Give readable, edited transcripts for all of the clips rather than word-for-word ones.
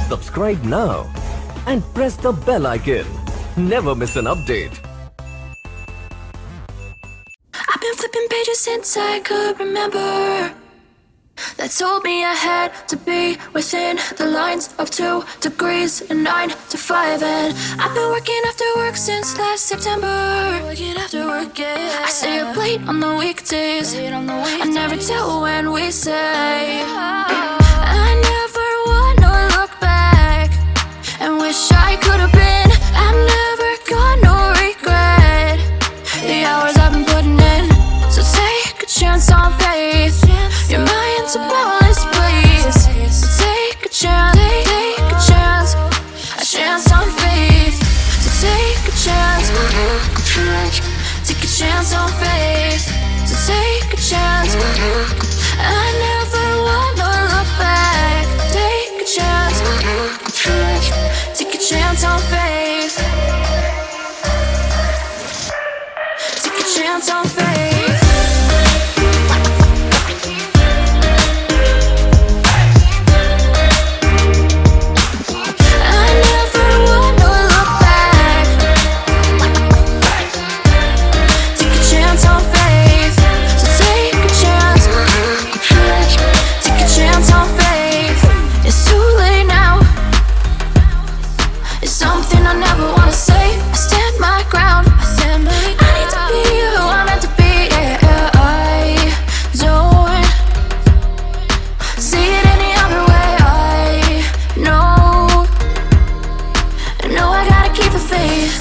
Subscribe now and press the bell icon. Never miss an update. I've been flipping pages since I could remember. That told me I had to be within the lines of 2 degrees and 9 to 5. And I've been working after work since last September. Working after work, yeah. I stay up late on the weekdays. I never tell when we say. I never wanna look back and wish I could have been. I'm never gonna regret the hours I've been putting in. So take a chance on faith. Your mind's a boundless place. So take a chance, take a chance on faith. So take a chance, take a chance on faith. So take a chance. I never wanna look back. Take a chance, take a chance on faith. Take a chance on faith.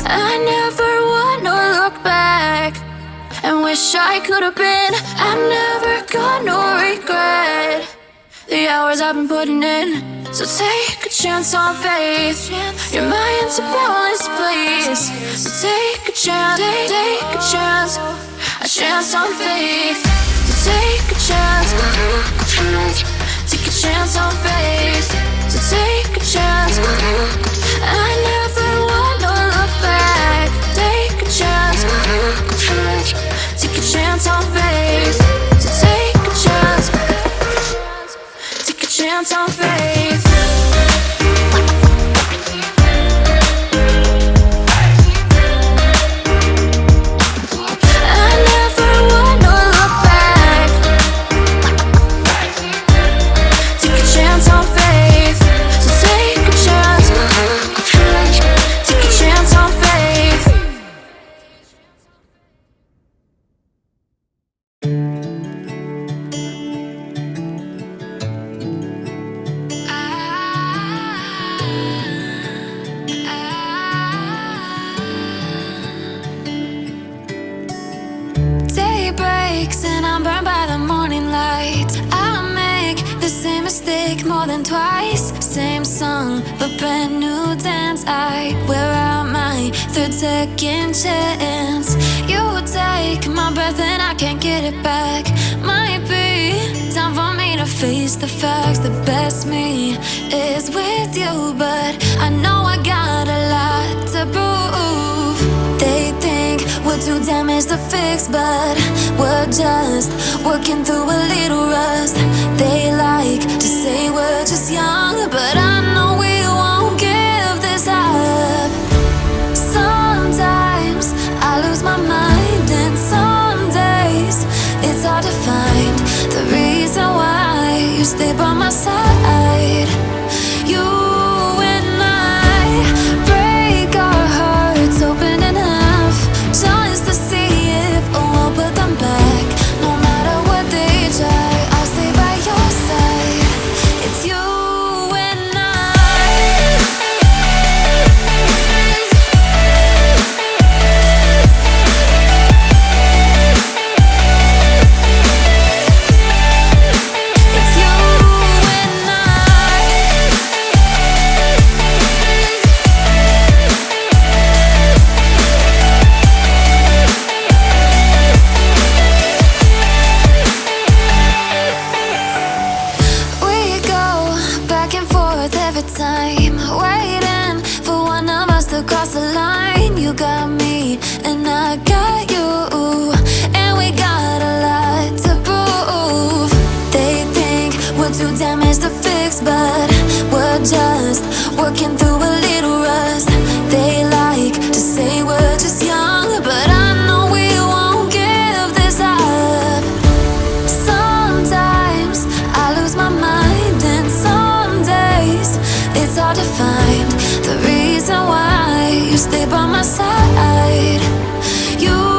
I never wanna look back and wish I could have been. I'm never gonna regret the hours I've been putting in. So take a chance on faith. Your mind's a boundless place. So take a chance, take a chance on faith. So take a chance, take a chance on faith. So take a chance. I never wanna look back. Take a chance, take a chance on faith. So take a chance, take a chance on faith. I never wanna look back. Take a chance on faith. So take a chance, take a chance on faith. Day breaks and I'm burned by the morning light. I make the same mistake more than twice. Same song, but brand new dance. I wear out my third second chance. You take my breath and I can't get it back. Might be time for me to face the facts. The best me is with you, but I know I got a lot to prove. They think we're too damaged to fix, but we're just working through a little rust. They like to say we're just young, but I know we won't give this up. Sometimes I lose my mind, and some days it's hard to find the reason why you stay by my side. You and I break our hearts open in half, just to see if we'll put them back. No matter what they try, I'll stay by your side. It's you and I. It's you and I. We go back and forth every time, waiting for one of us to cross the line. You got me and I got you, and we got a lot to prove. They think we're too damaged to fix, but we're just working through a little rust. They like to say we're just young, but I know we won't give this up. Sometimes I lose my mind, and some days it's hard to find the reason why you stay by my side. You